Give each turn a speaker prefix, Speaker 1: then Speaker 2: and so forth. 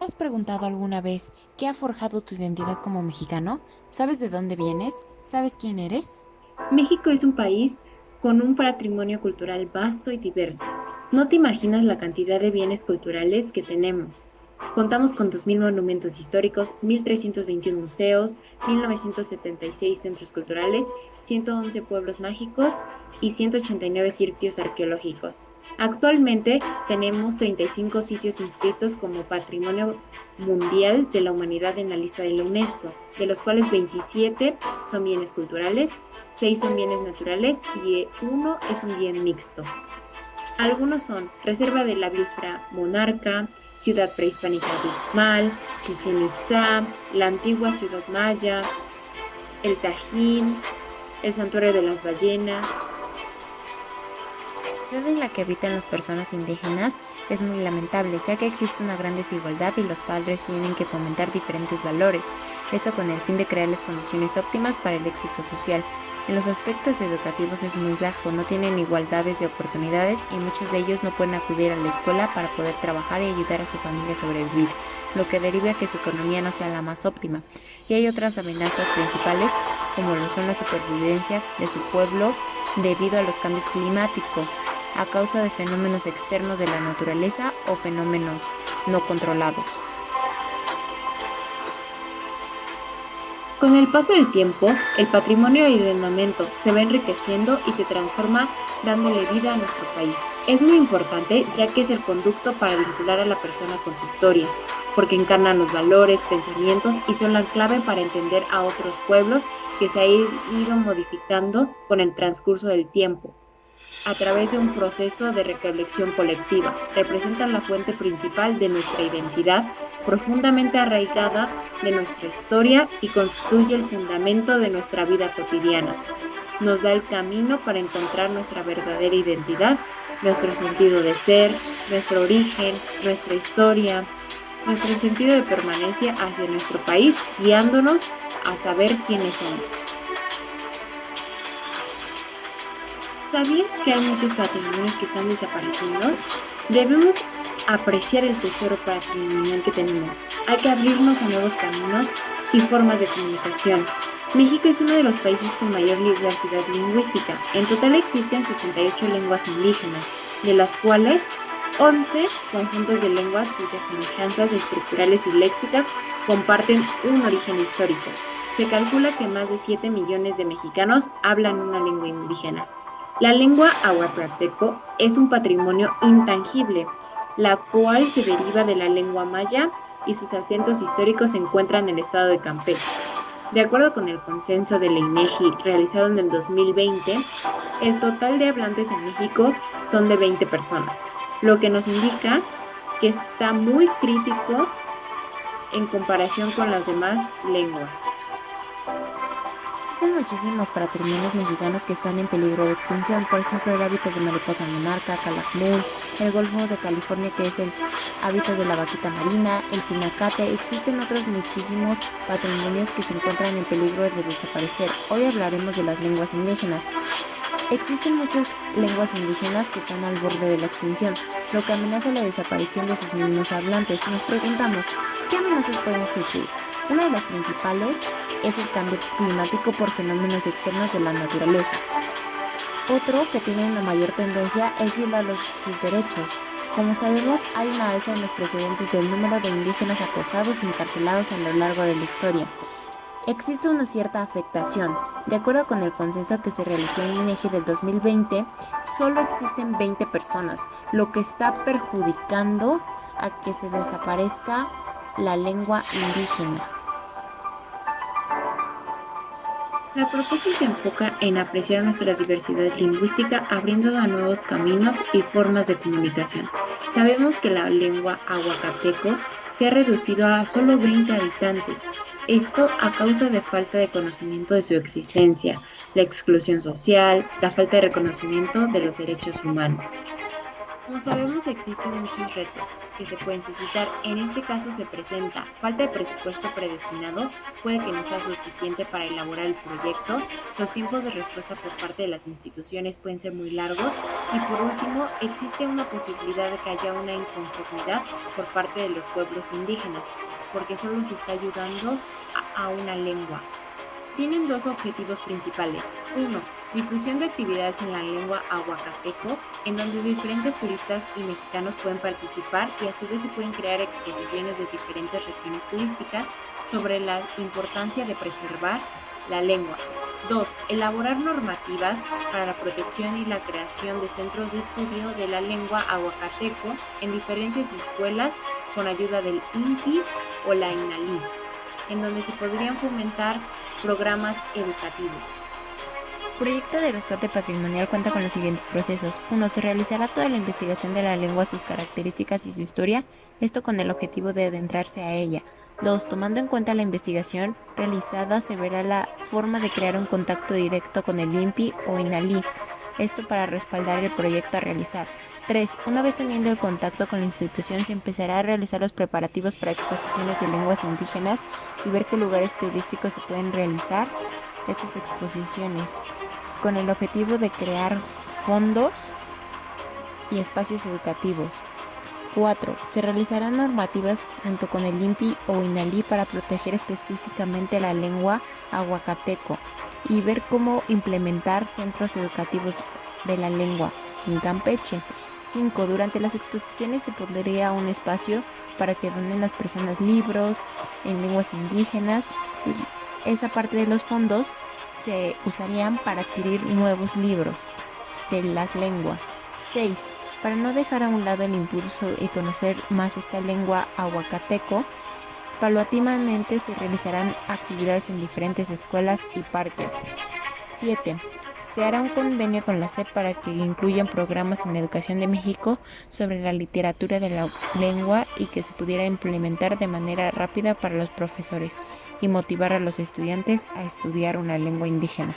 Speaker 1: ¿Te has preguntado alguna vez qué ha forjado tu identidad como mexicano? ¿Sabes de dónde vienes? ¿Sabes quién eres?
Speaker 2: México es un país con un patrimonio cultural vasto y diverso. No te imaginas la cantidad de bienes culturales que tenemos. Contamos con 2.000 monumentos históricos, 1.321 museos, 1.976 centros culturales, 111 pueblos mágicos y 189 sitios arqueológicos. Actualmente tenemos 35 sitios inscritos como Patrimonio Mundial de la Humanidad en la lista de la UNESCO, de los cuales 27 son bienes culturales, 6 son bienes naturales y uno es un bien mixto. Algunos son Reserva de la Biosfera Monarca, Ciudad Prehispánica de Uxmal, Chichen Itzá, la antigua Ciudad Maya, el Tajín, el Santuario de las Ballenas.
Speaker 1: La sociedad en la que habitan las personas indígenas es muy lamentable, ya que existe una gran desigualdad y los padres tienen que fomentar diferentes valores, eso con el fin de crearles condiciones óptimas para el éxito social. En los aspectos educativos es muy bajo, no tienen igualdades de oportunidades y muchos de ellos no pueden acudir a la escuela para poder trabajar y ayudar a su familia a sobrevivir, lo que deriva a que su economía no sea la más óptima. Y hay otras amenazas principales, como lo son la supervivencia de su pueblo debido a los cambios climáticos, a causa de fenómenos externos de la naturaleza o fenómenos no controlados.
Speaker 2: Con el paso del tiempo, el patrimonio y el ornamento se va enriqueciendo y se transforma dándole vida a nuestro país. Es muy importante ya que es el conducto para vincular a la persona con su historia, porque encarnan los valores, pensamientos y son la clave para entender a otros pueblos que se han ido modificando con el transcurso del tiempo a través de un proceso de recolección colectiva. Representan la fuente principal de nuestra identidad, profundamente arraigada de nuestra historia y constituye el fundamento de nuestra vida cotidiana. Nos da el camino para encontrar nuestra verdadera identidad, nuestro sentido de ser, nuestro origen, nuestra historia, nuestro sentido de permanencia hacia nuestro país, guiándonos a saber quiénes somos. ¿Sabías que hay muchos patrimonios que están desapareciendo? Debemos apreciar el tesoro patrimonial que tenemos. Hay que abrirnos a nuevos caminos y formas de comunicación. México es uno de los países con mayor diversidad lingüística. En total existen 68 lenguas indígenas, de las cuales 11 conjuntos de lenguas cuyas semejanzas estructurales y léxicas comparten un origen histórico. Se calcula que más de 7 millones de mexicanos hablan una lengua indígena. La lengua ahuaprateco es un patrimonio intangible, la cual se deriva de la lengua maya y sus acentos históricos se encuentran en el estado de Campeche. De acuerdo con el consenso de la INEGI realizado en el 2020, el total de hablantes en México son de 20 personas, lo que nos indica que está muy crítico en comparación con las demás lenguas.
Speaker 1: Existen muchísimos patrimonios mexicanos que están en peligro de extinción, por ejemplo el hábitat de mariposa monarca, calakmul, el golfo de California que es el hábitat de la vaquita marina, el pinacate. Existen otros muchísimos patrimonios que se encuentran en peligro de desaparecer. Hoy hablaremos de las lenguas indígenas. Existen muchas lenguas indígenas que están al borde de la extinción, lo que amenaza la desaparición de sus mismos hablantes. Nos preguntamos, ¿qué amenazas pueden surgir? Una de las principales es el cambio climático por fenómenos externos de la naturaleza. Otro que tiene una mayor tendencia es violar sus derechos. Como sabemos, hay una alza en los precedentes del número de indígenas acosados y encarcelados a lo largo de la historia. Existe una cierta afectación. De acuerdo con el consenso que se realizó en INEGI del 2020, solo existen 20 personas, lo que está perjudicando a que se desaparezca la lengua indígena.
Speaker 2: La propuesta se enfoca en apreciar nuestra diversidad lingüística abriendo a nuevos caminos y formas de comunicación. Sabemos que la lengua ahuacateco se ha reducido a solo 20 habitantes. Esto a causa de falta de conocimiento de su existencia, la exclusión social, la falta de reconocimiento de los derechos humanos.
Speaker 1: Como sabemos, existen muchos retos que se pueden suscitar. En este caso se presenta falta de presupuesto predestinado, puede que no sea suficiente para elaborar el proyecto, los tiempos de respuesta por parte de las instituciones pueden ser muy largos y por último, existe una posibilidad de que haya una inconformidad por parte de los pueblos indígenas, porque solo se está ayudando a una lengua. Tienen dos objetivos principales. Uno, difusión de actividades en la lengua ahuacateco, en donde diferentes turistas y mexicanos pueden participar y a su vez se pueden crear exposiciones de diferentes regiones turísticas sobre la importancia de preservar la lengua. 2. Elaborar normativas para la protección y la creación de centros de estudio de la lengua ahuacateco en diferentes escuelas con ayuda del INPI o la INALI, en donde se podrían fomentar programas educativos. El proyecto de rescate patrimonial cuenta con los siguientes procesos. 1. Se realizará toda la investigación de la lengua, sus características y su historia, esto con el objetivo de adentrarse a ella. 2. Tomando en cuenta la investigación realizada, se verá la forma de crear un contacto directo con el INPI o INALI, esto para respaldar el proyecto a realizar. 3. Una vez teniendo el contacto con la institución, se empezará a realizar los preparativos para exposiciones de lenguas indígenas y ver qué lugares turísticos se pueden realizar estas exposiciones, con el objetivo de crear fondos y espacios educativos. 4. Se realizarán normativas junto con el INPI o INALI para proteger específicamente la lengua ahuacateco y ver cómo implementar centros educativos de la lengua en Campeche. 5. Durante las exposiciones se pondría un espacio para que donen las personas libros en lenguas indígenas y esa parte de los fondos se usarían para adquirir nuevos libros de las lenguas. 6. Para no dejar a un lado el impulso y conocer más esta lengua ahuacateco, paulatinamente se realizarán actividades en diferentes escuelas y parques. 7. Se hará un convenio con la SEP para que incluyan programas en la educación de México sobre la literatura de la lengua y que se pudiera implementar de manera rápida para los profesores y motivar a los estudiantes a estudiar una lengua indígena.